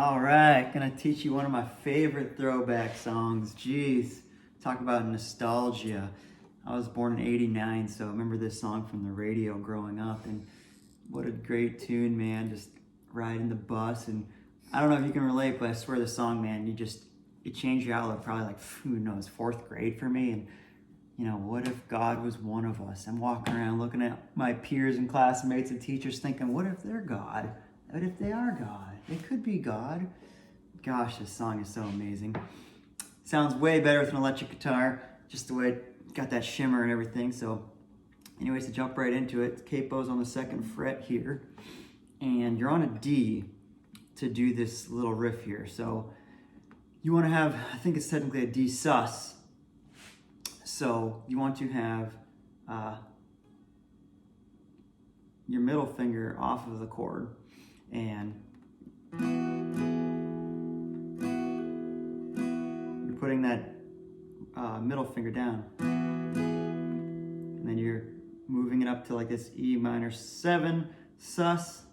All right, gonna teach you one of my favorite throwback songs. Jeez, talk about nostalgia. I was born in '89, so I remember this song from the radio growing up, and what a great tune, man. Just riding the bus, and I don't know if you can relate, but I swear the song, man, it changed your outlook probably like, who knows, fourth grade for me. And you know, what if God was one of us? I'm walking around looking at my peers and classmates and teachers thinking, what if they're God? What if they are God? They could be God. Gosh, this song is so amazing. Sounds way better with an electric guitar, just the way it got that shimmer and everything. So anyways, to jump right into it, the capo's on the 2nd fret here, and you're on a D to do this little riff here. So you want to have, I think it's technically a D sus. So you want to have your middle finger off of the chord, and you're putting that middle finger down, and then you're moving it up to like this E minor 7 sus.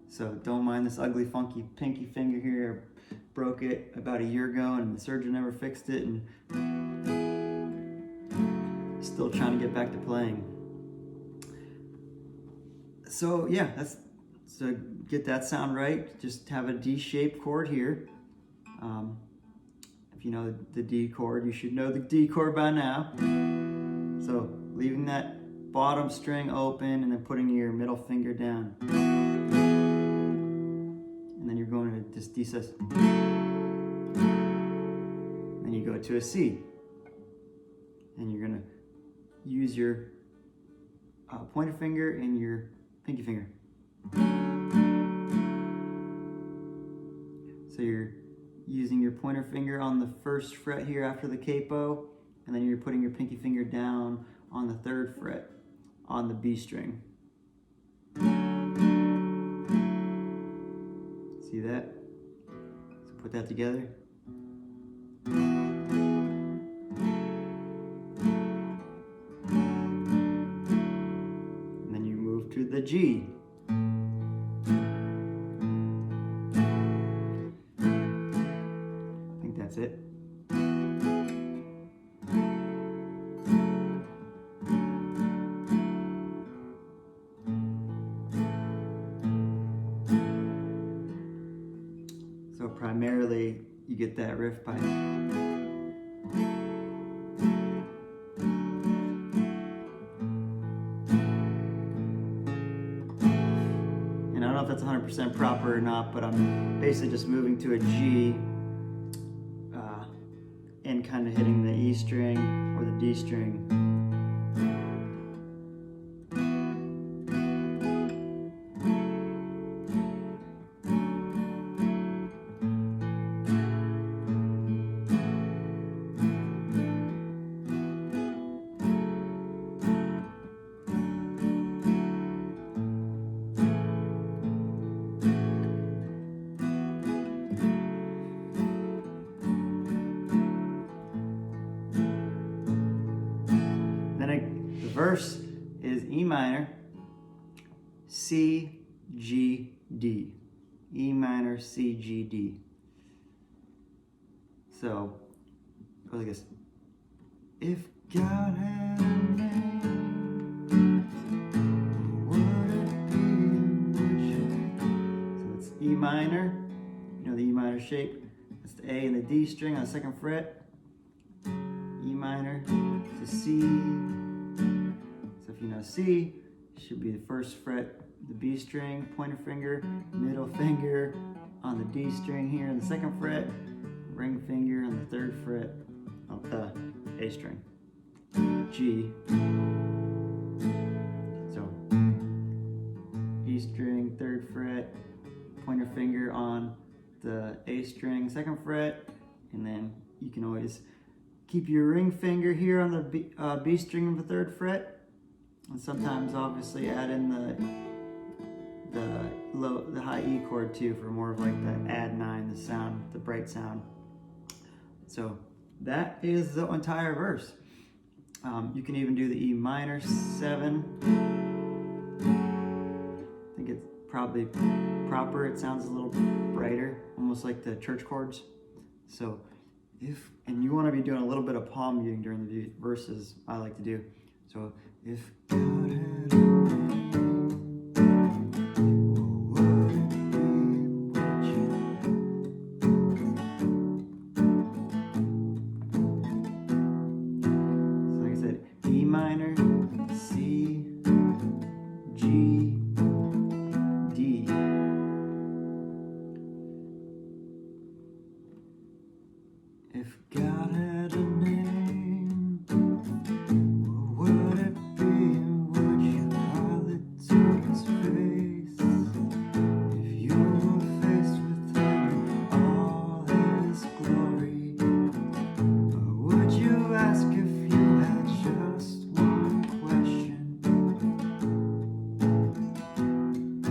So don't mind this ugly funky pinky finger here. I broke it about a year ago and the surgeon never fixed it, and still trying to get back to playing. So yeah, so get that sound right. Just have a D-shaped chord here. If you know the D chord, you should know the D chord by now. So leaving that bottom string open and then putting your middle finger down. And then you're going to this D sus. Then you go to a C. And you're going to use your pointer finger and your pinky finger. So you're using your pointer finger on the 1st fret here after the capo, and then you're putting your pinky finger down on the 3rd fret on the B string. See that? So put that together. And then you move to the G. I think that's it. So primarily, you get that riff by and I don't know if that's 100% proper or not, but I'm basically just moving to a G and kind of hitting the E string or the D string. The verse is E minor, C, G, D. E minor, C, G, D. So, it goes like this. If God had a name, what would it be and which? So it's E minor, you know the E minor shape. That's the A and the D string on the 2nd fret. E minor to C. So if you know C, it should be the 1st fret, the B string, pointer finger, middle finger on the D string here on the 2nd fret, ring finger on the 3rd fret of the A string. G. So E string, 3rd fret, pointer finger on the A string, 2nd fret, and then you can always keep your ring finger here on the B string of the 3rd fret, and sometimes obviously add in the high E chord too for more of like the add 9, the sound, the bright sound. So that is the entire verse. You can even do the E minor 7 think it's probably proper. It sounds a little brighter, almost like the church chords. So and you want to be doing a little bit of palm muting during the verses, I like to do. So if God had a E minor, C, G, D. If God had a name, what would it be? Would you call it to his face? If you were faced with him in all his glory, or would you ask if you had just one question?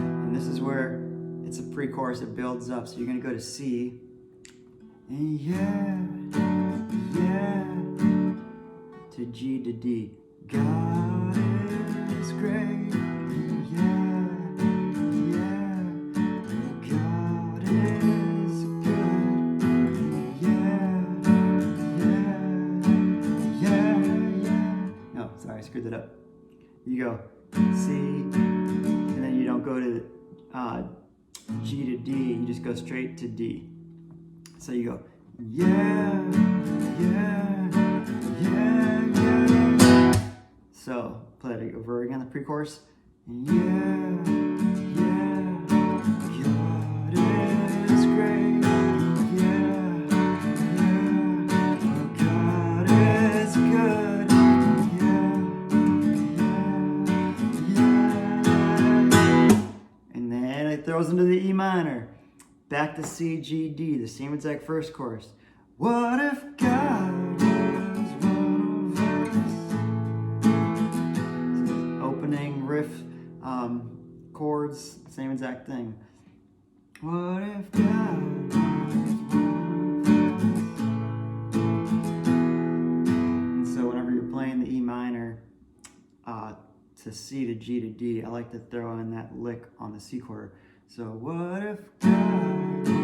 And this is where it's a pre-chorus, it builds up. So you're going to go to C, and yeah, to G to D. God is great, yeah, God is good, yeah. No, sorry, I screwed that up. You go C, and then you don't go to G to D, you just go straight to D. So you go, yeah. So play it over again, the pre-chorus. Yeah, God is great. Yeah, God is good. Yeah. And then it throws into the E minor. Back to C, G, D, the same exact first chorus. What if God was one of us? Opening riff, chords, same exact thing. What if God was one of us? And so whenever you're playing the E minor to C to G to D, I like to throw in that lick on the C chord. So what if God was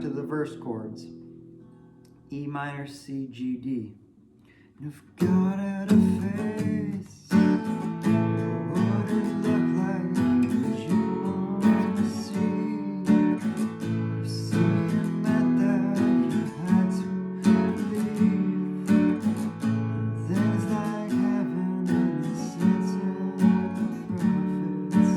to the verse chords. E minor, C, G, D. And if God had a face, what would it look like? Would you want to see? If seeing meant that you had to believe things like heaven and the sense of the prophets.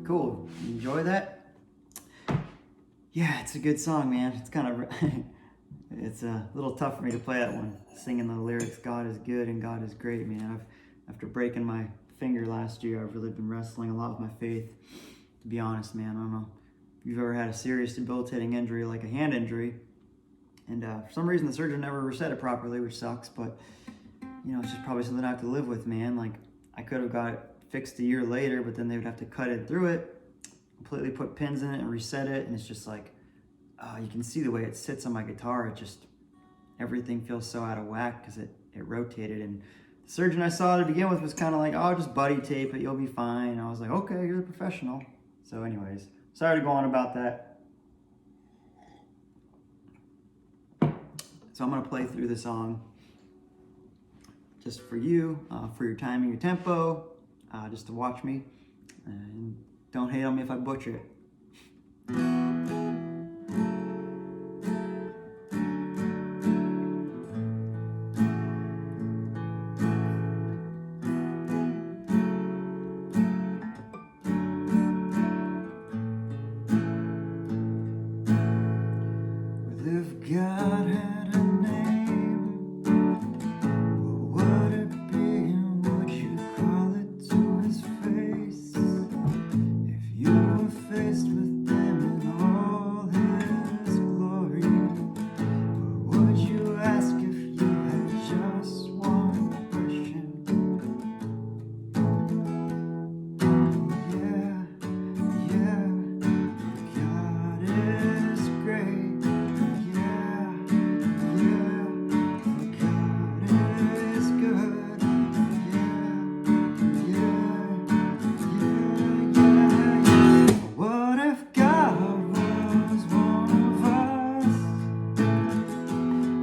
Cool. Enjoy that? Yeah, it's a good song, man. It's kind of, it's a little tough for me to play that one. Singing the lyrics, God is good and God is great, man. After breaking my finger last year, I've really been wrestling a lot with my faith. To be honest, man, I don't know if you've ever had a serious debilitating injury like a hand injury. And for some reason, the surgeon never reset it properly, which sucks. But, you know, it's just probably something I have to live with, man. Like, I could have got it fixed a year later, but then they would have to cut it through it, completely put pins in it and reset it. And it's just like, you can see the way it sits on my guitar. It just, everything feels so out of whack because it rotated. And the surgeon I saw to begin with was kind of like, oh, just buddy tape it, you'll be fine. And I was like, okay, you're a professional. So anyways, sorry to go on about that. So I'm going to play through the song just for you, for your timing, your tempo, just to watch me. And don't hate on me if I butcher it. Well, if God had a name, what would it be, and would you call it to his face? If you were faced with him in all his glory, what would you ask if you had just one question? Yeah, God is great.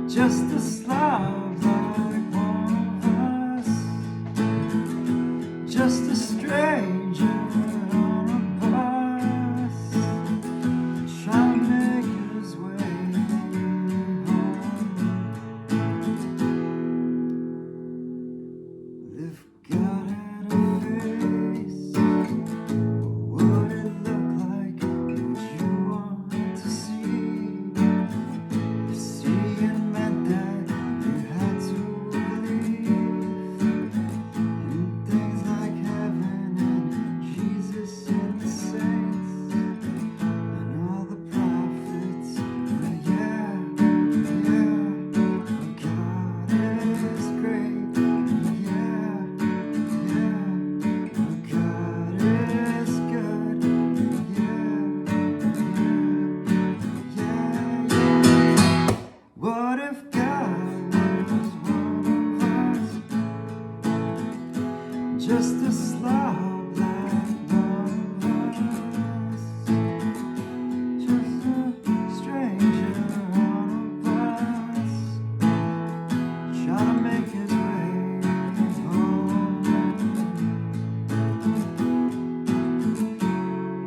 Just a slob like one of us, just a stranger on a bus, trying to make his way home. If God had a face, what would it look like? Would you want to see? If seeing meant that you had to believe in things like heaven and Jesus and the saints and all the prophets. Yeah, God is great. Yeah, God is good. What if God was one of us, just a slob like one of us, just a stranger on a bus, trying to make his way home?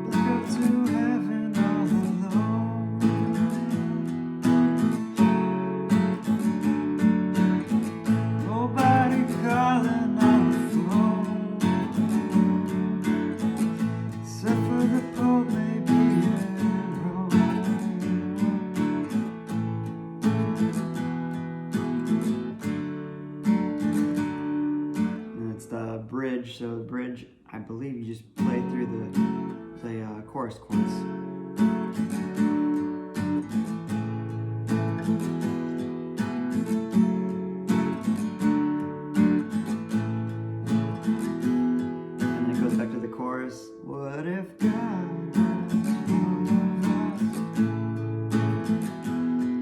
Let's go to heaven all alone. Nobody calling on the phone, except for the Pope, maybe at Rome. And it's the bridge. So the bridge, I believe you just play through the chorus chords. What if God was one of us,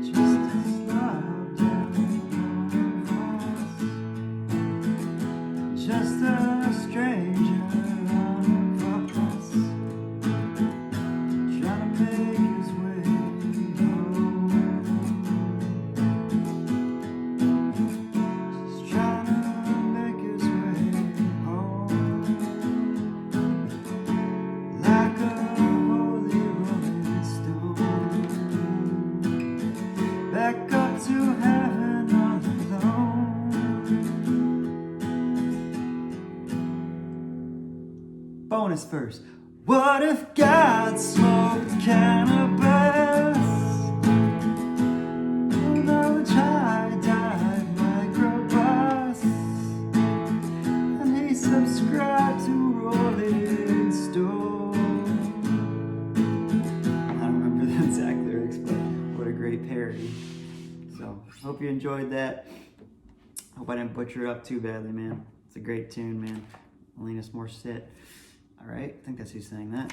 just a slob like one of us, just a stranger on a bus, trying to make his way home, just trying to make his way home. Like a holy rolling stone, back up to heaven all alone. Bonus verse. What if God smoked cannabis? Another tie-dyed microbus, and he subscribed to Rolling Stone. I don't remember the exact lyrics, but what a great parody. So, hope you enjoyed that. Hope I didn't butcher it up too badly, man. It's a great tune, man. Alanis Morisette. All right, I think that's who sang that.